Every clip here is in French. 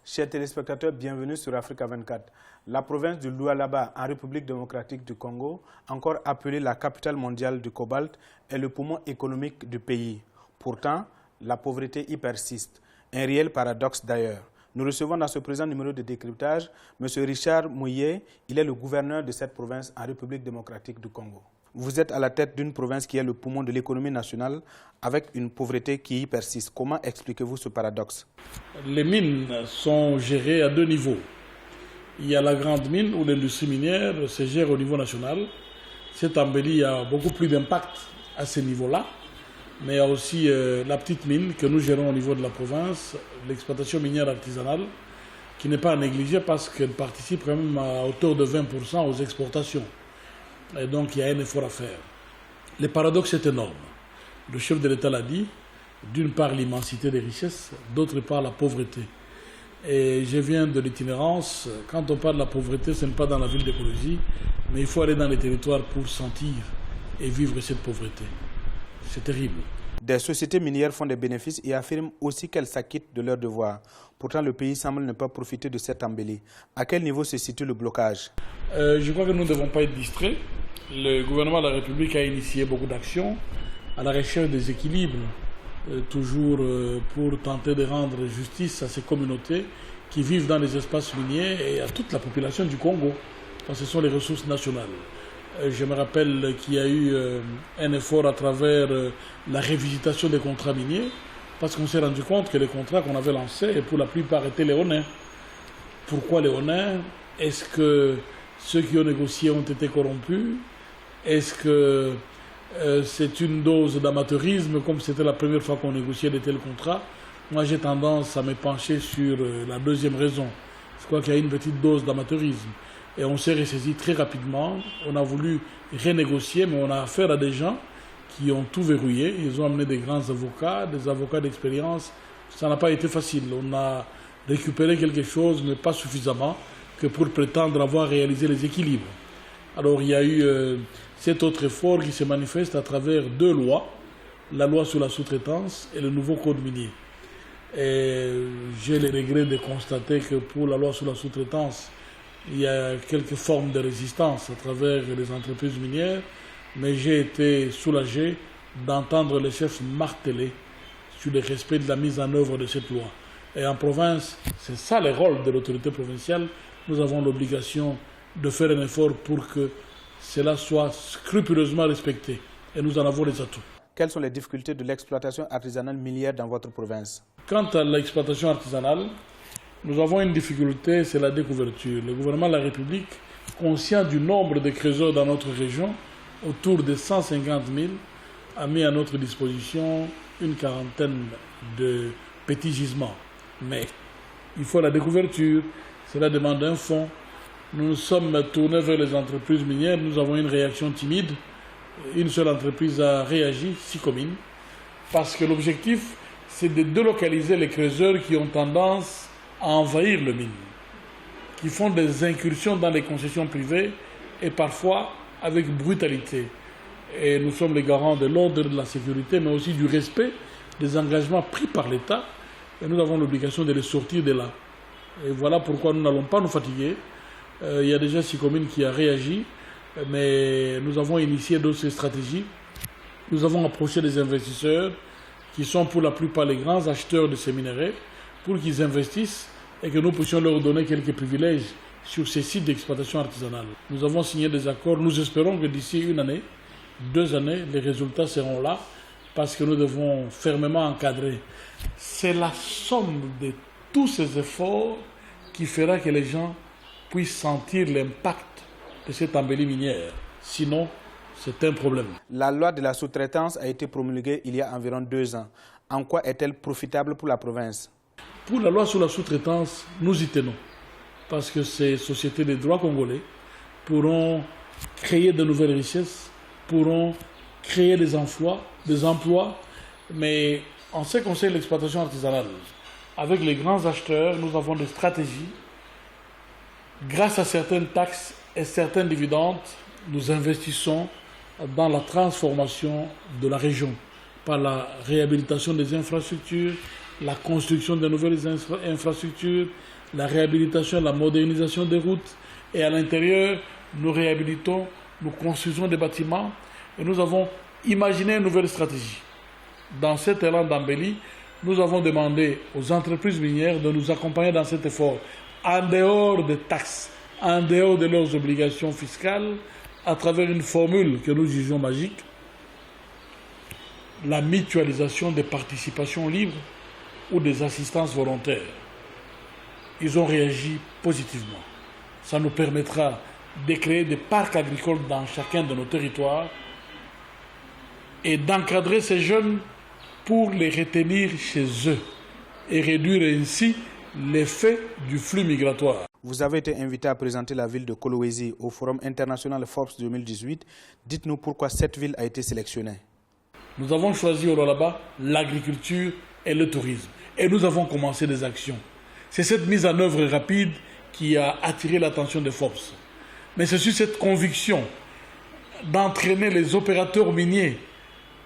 Chers téléspectateurs, bienvenue sur Africa 24. La province du Lualaba, en République démocratique du Congo, encore appelée la capitale mondiale du cobalt, est le poumon économique du pays. Pourtant, la pauvreté y persiste. Un réel paradoxe d'ailleurs. Nous recevons dans ce présent numéro de décryptage M. Richard Mouillet. Il est le gouverneur de cette province en République démocratique du Congo. Vous êtes à la tête d'une province qui est le poumon de l'économie nationale avec une pauvreté qui y persiste. Comment expliquez-vous ce paradoxe? Les mines sont gérées à deux niveaux. Il y a la grande mine où l'industrie minière se gère au niveau national. Cette embellie a beaucoup plus d'impact à ce niveau-là. Mais il y a aussi la petite mine que nous gérons au niveau de la province, l'exploitation minière artisanale, qui n'est pas à négliger parce qu'elle participe quand même à hauteur de 20% aux exportations. Et donc il y a un effort à faire. Le paradoxe est énorme. Le chef de l'État l'a dit, d'une part l'immensité des richesses, d'autre part la pauvreté. Et je viens de l'itinérance, quand on parle de la pauvreté, ce n'est pas dans la ville d'écologie, mais il faut aller dans les territoires pour sentir et vivre cette pauvreté. C'est terrible. Des sociétés minières font des bénéfices et affirment aussi qu'elles s'acquittent de leurs devoirs. Pourtant, le pays semble ne pas profiter de cette embellie. À quel niveau se situe le blocage? Je crois que nous ne devons pas être distraits. Le gouvernement de la République a initié beaucoup d'actions à la recherche des équilibres, toujours pour tenter de rendre justice à ces communautés qui vivent dans les espaces miniers et à toute la population du Congo, parce que ce sont les ressources nationales. Je me rappelle qu'il y a eu un effort à travers la révisitation des contrats miniers, parce qu'on s'est rendu compte que les contrats qu'on avait lancés, pour la plupart, étaient léonins. Pourquoi léonins? Est-ce que ceux qui ont négocié ont été corrompus? Est-ce que c'est une dose d'amateurisme, comme c'était la première fois qu'on négociait de tels contrats? Moi, j'ai tendance à me pencher sur la deuxième raison. Je crois qu'il y a une petite dose d'amateurisme. Et on s'est ressaisi très rapidement. On a voulu renégocier, mais on a affaire à des gens qui ont tout verrouillé. Ils ont amené des grands avocats, des avocats d'expérience. Ça n'a pas été facile. On a récupéré quelque chose, mais pas suffisamment, que pour prétendre avoir réalisé les équilibres. Alors il y a eu cet autre effort qui se manifeste à travers deux lois, la loi sur la sous-traitance et le nouveau code minier. Et j'ai le regret de constater que pour la loi sur la sous-traitance, il y a quelques formes de résistance à travers les entreprises minières, mais j'ai été soulagé d'entendre les chefs marteler sur le respect de la mise en œuvre de cette loi. Et en province, c'est ça le rôle de l'autorité provinciale. Nous avons l'obligation de faire un effort pour que cela soit scrupuleusement respecté. Et nous en avons les atouts. Quelles sont les difficultés de l'exploitation artisanale minière dans votre province? Quant à l'exploitation artisanale, nous avons une difficulté, c'est la découverture. Le gouvernement de la République, conscient du nombre de creuseurs dans notre région, autour de 150 000, a mis à notre disposition une quarantaine de petits gisements. Mais il faut la découverture, cela demande un fonds. Nous nous sommes tournés vers les entreprises minières, nous avons une réaction timide. Une seule entreprise a réagi, Sicomine, parce que l'objectif, c'est de délocaliser les creuseurs qui ont tendance à envahir le mine, qui font des incursions dans les concessions privées et parfois avec brutalité. Et nous sommes les garants de l'ordre, de la sécurité, mais aussi du respect des engagements pris par l'État. Et nous avons l'obligation de les sortir de là. Et voilà pourquoi nous n'allons pas nous fatiguer. Il y a déjà Sicomine qui a réagi, mais nous avons initié d'autres stratégies. Nous avons approché des investisseurs qui sont pour la plupart les grands acheteurs de ces minerais, pour qu'ils investissent et que nous puissions leur donner quelques privilèges sur ces sites d'exploitation artisanale. Nous avons signé des accords. Nous espérons que d'ici une année, 2 années, les résultats seront là parce que nous devons fermement encadrer. C'est la somme de tous ces efforts qui fera que les gens puissent sentir l'impact de cette embellie minière. Sinon, c'est un problème. La loi de la sous-traitance a été promulguée il y a environ 2 ans. En quoi est-elle profitable pour la province? Pour la loi sur la sous-traitance, nous y tenons. Parce que ces sociétés de droit congolais pourront créer de nouvelles richesses, pourront créer des emplois, mais en ce qui concerne l'exploitation artisanale, avec les grands acheteurs, nous avons des stratégies. Grâce à certaines taxes et certaines dividendes, nous investissons dans la transformation de la région par la réhabilitation des infrastructures la construction de nouvelles infrastructures, la réhabilitation, la modernisation des routes. Et à l'intérieur, nous réhabilitons, nous construisons des bâtiments et nous avons imaginé une nouvelle stratégie. Dans cet élan d'embellie, nous avons demandé aux entreprises minières de nous accompagner dans cet effort, en dehors des taxes, en dehors de leurs obligations fiscales, à travers une formule que nous jugeons magique, la mutualisation des participations libres ou des assistances volontaires. Ils ont réagi positivement. Ça nous permettra de créer des parcs agricoles dans chacun de nos territoires et d'encadrer ces jeunes pour les retenir chez eux et réduire ainsi l'effet du flux migratoire. Vous avez été invité à présenter la ville de Kolwezi au Forum international Forbes 2018. Dites-nous pourquoi cette ville a été sélectionnée. Nous avons choisi au Lualaba l'agriculture et le tourisme. Et nous avons commencé des actions. C'est cette mise en œuvre rapide qui a attiré l'attention de Forbes. Mais c'est sur cette conviction d'entraîner les opérateurs miniers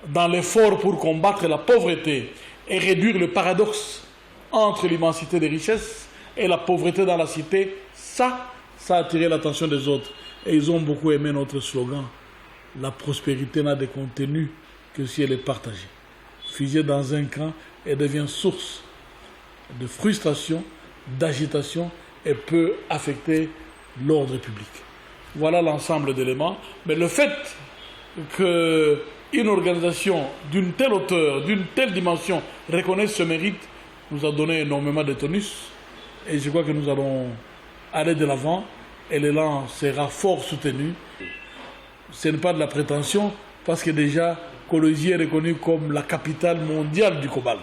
dans l'effort pour combattre la pauvreté et réduire le paradoxe entre l'immensité des richesses et la pauvreté dans la cité, ça a attiré l'attention des autres. Et ils ont beaucoup aimé notre slogan. La prospérité n'a de contenu que si elle est partagée. Figée dans un camp, elle devient source de frustration, d'agitation et peut affecter l'ordre public. Voilà l'ensemble d'éléments. Mais le fait qu'une organisation d'une telle hauteur, d'une telle dimension reconnaisse ce mérite nous a donné énormément de tonus. Et je crois que nous allons aller de l'avant et l'élan sera fort soutenu. Ce n'est pas de la prétention parce que déjà Kolwezi est reconnue comme la capitale mondiale du cobalt.